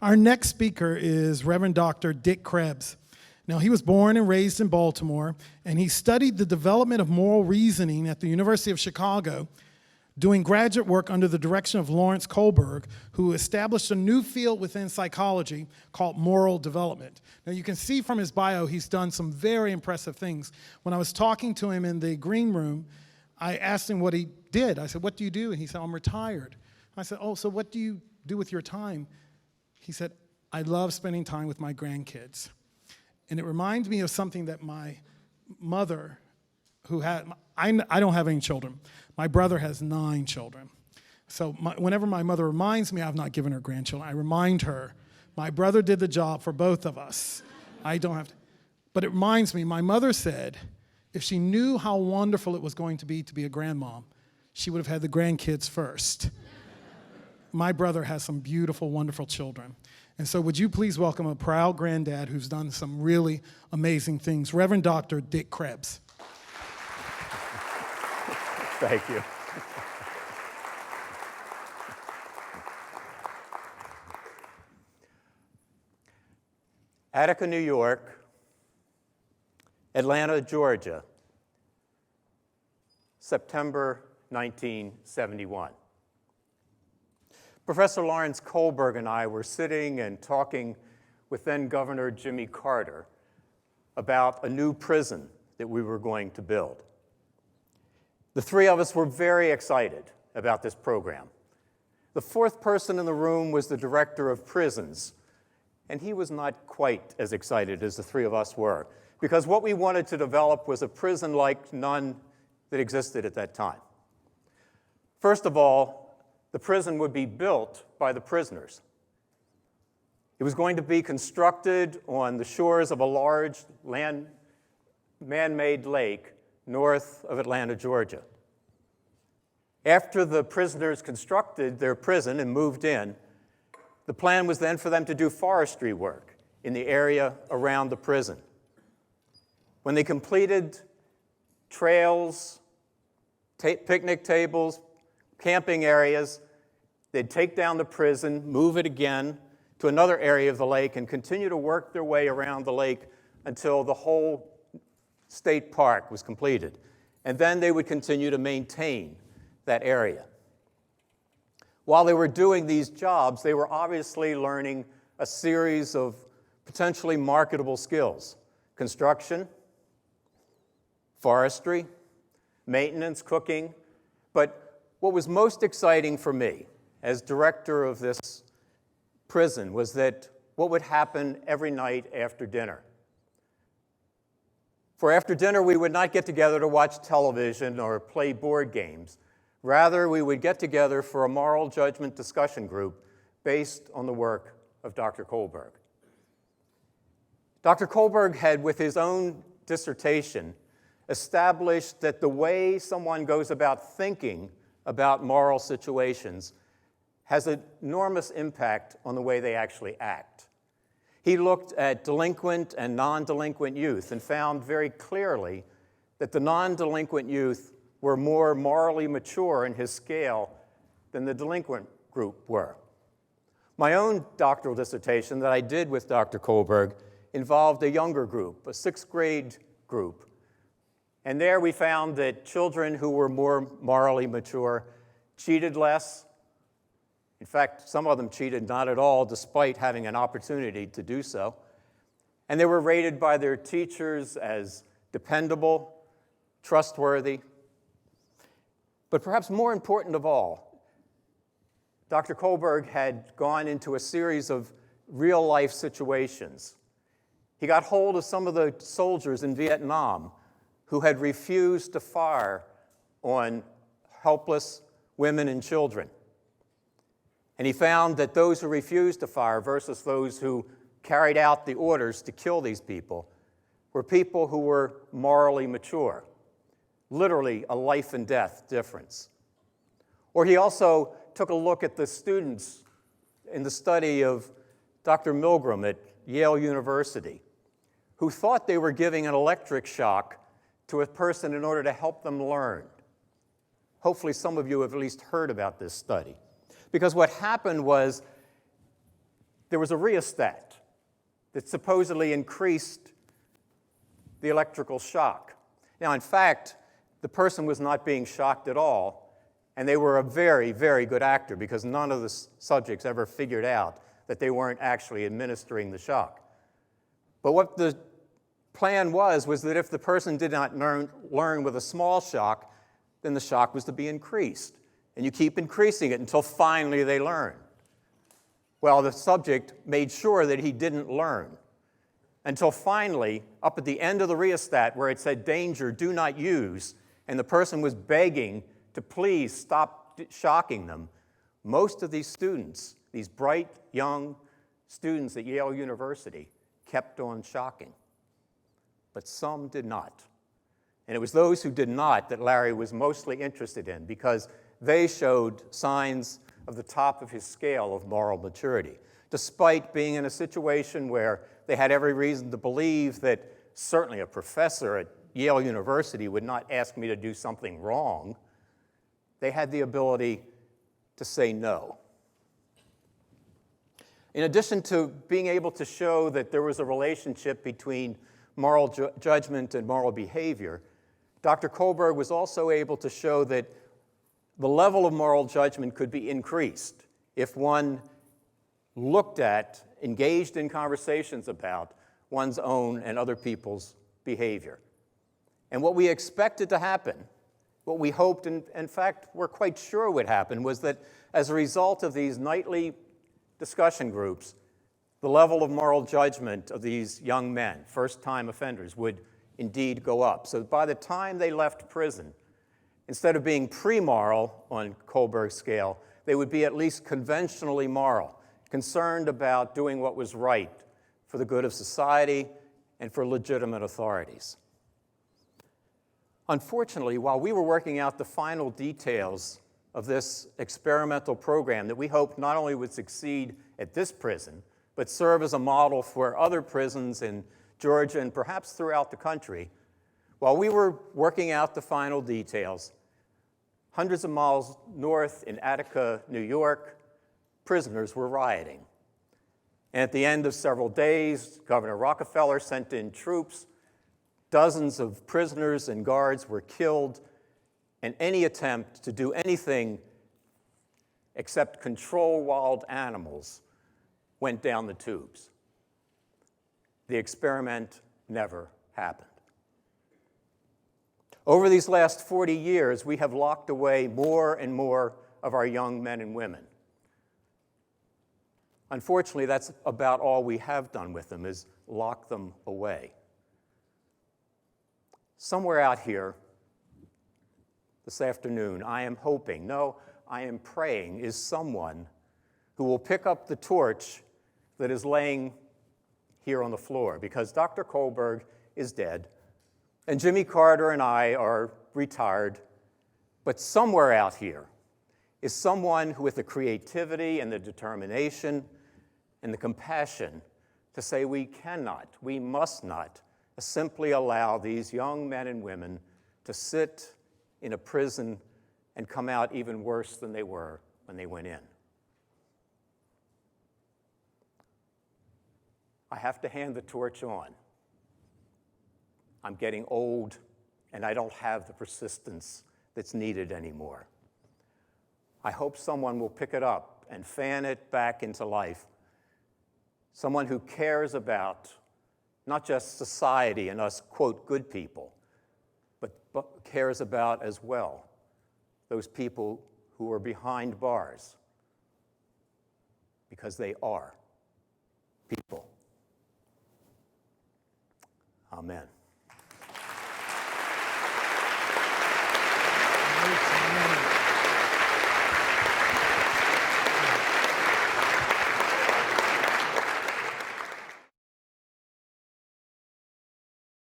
Our next speaker is Reverend Dr. Dick Krebs. Now, he was born and raised in Baltimore, and he studied the development of moral reasoning at the University of Chicago, doing graduate work under the direction of Lawrence Kohlberg, who established a new field within psychology called moral development. Now, you can see from his bio, he's done some very impressive things. When I was talking to him in the green room, I asked him what he did. I said, "What do you do?" And he said, "I'm retired." I said, "Oh, so what do you do with your time?" He said, "I love spending time with my grandkids." And it reminds me of something that my mother, who had, I don't have any children. My brother has 9 children. So whenever my mother reminds me I've not given her grandchildren, I remind her, my brother did the job for both of us. I don't have to. But it reminds me, my mother said, if she knew how wonderful it was going to be a grandmom, she would have had the grandkids first. My brother has some beautiful, wonderful children. And so would you please welcome a proud granddad who's done some really amazing things, Reverend Dr. Dick Krebs. Thank you. Attica, New York, Atlanta, Georgia, September 1971. Professor Lawrence Kohlberg and I were sitting and talking with then Governor Jimmy Carter about a new prison that we were going to build. The three of us were very excited about this program. The fourth person in the room was the director of prisons, and he was not quite as excited as the three of us were, because what we wanted to develop was a prison like none that existed at that time. First of all, the prison would be built by the prisoners. It was going to be constructed on the shores of a large man-made lake north of Atlanta, Georgia. After the prisoners constructed their prison and moved in, the plan was then for them to do forestry work in the area around the prison. When they completed trails, picnic tables, camping areas, they'd take down the prison, move it again to another area of the lake, and continue to work their way around the lake until the whole state park was completed. And then they would continue to maintain that area. While they were doing these jobs, they were obviously learning a series of potentially marketable skills: construction, forestry, maintenance, cooking. But what was most exciting for me as director of this prison was that what would happen every night after dinner. For after dinner, we would not get together to watch television or play board games. Rather, we would get together for a moral judgment discussion group based on the work of Dr. Kohlberg. Dr. Kohlberg had, with his own dissertation, established that the way someone goes about thinking about moral situations has an enormous impact on the way they actually act. He looked at delinquent and non-delinquent youth and found very clearly that the non-delinquent youth were more morally mature in his scale than the delinquent group were. My own doctoral dissertation that I did with Dr. Kohlberg involved a younger group, a 6th grade group. And there we found that children who were more morally mature cheated less. In fact, some of them cheated not at all, despite having an opportunity to do so. And they were rated by their teachers as dependable, trustworthy. But perhaps more important of all, Dr. Kohlberg had gone into a series of real-life situations. He got hold of some of the soldiers in Vietnam who had refused to fire on helpless women and children. And he found that those who refused to fire versus those who carried out the orders to kill these people were people who were morally mature, literally a life and death difference. Or he also took a look at the students in the study of Dr. Milgram at Yale University, who thought they were giving an electric shock to a person in order to help them learn. Hopefully some of you have at least heard about this study. Because what happened was there was a rheostat that supposedly increased the electrical shock. Now, in fact, the person was not being shocked at all, and they were a very, very good actor because none of the subjects ever figured out that they weren't actually administering the shock. But what the plan was that if the person did not learn with a small shock, then the shock was to be increased. And you keep increasing it until finally they learn. Well, the subject made sure that he didn't learn until finally, up at the end of the rheostat where it said, "Danger, do not use," and the person was begging to please stop shocking them, most of these students, these bright, young students at Yale University, kept on shocking. But some did not. And it was those who did not that Larry was mostly interested in because they showed signs of the top of his scale of moral maturity, despite being in a situation where they had every reason to believe that certainly a professor at Yale University would not ask me to do something wrong. They had the ability to say no. In addition to being able to show that there was a relationship between moral judgment and moral behavior, Dr. Kohlberg was also able to show that the level of moral judgment could be increased if one looked at, engaged in conversations about one's own and other people's behavior. And what we expected to happen, what we hoped, and in fact we're quite sure would happen, was that as a result of these nightly discussion groups, the level of moral judgment of these young men, first-time offenders, would indeed go up. So by the time they left prison, instead of being pre-moral on Kohlberg's scale, they would be at least conventionally moral, concerned about doing what was right for the good of society and for legitimate authorities. Unfortunately, while we were working out the final details of this experimental program that we hoped not only would succeed at this prison, but serve as a model for other prisons in Georgia and perhaps throughout the country, while we were working out the final details, hundreds of miles north in Attica, New York, prisoners were rioting. And at the end of several days, Governor Rockefeller sent in troops. Dozens of prisoners and guards were killed, and any attempt to do anything except control wild animals went down the tubes. The experiment never happened. Over these last 40 years, we have locked away more and more of our young men and women. Unfortunately, that's about all we have done with them, is lock them away. Somewhere out here this afternoon, I am hoping, no, I am praying, is someone who will pick up the torch that is laying here on the floor, because Dr. Kohlberg is dead, and Jimmy Carter and I are retired, but somewhere out here is someone who, with the creativity and the determination and the compassion to say we cannot, we must not simply allow these young men and women to sit in a prison and come out even worse than they were when they went in. I have to hand the torch on. I'm getting old, and I don't have the persistence that's needed anymore. I hope someone will pick it up and fan it back into life. Someone who cares about not just society and us, quote, good people, but cares about as well those people who are behind bars, because they are people. Amen.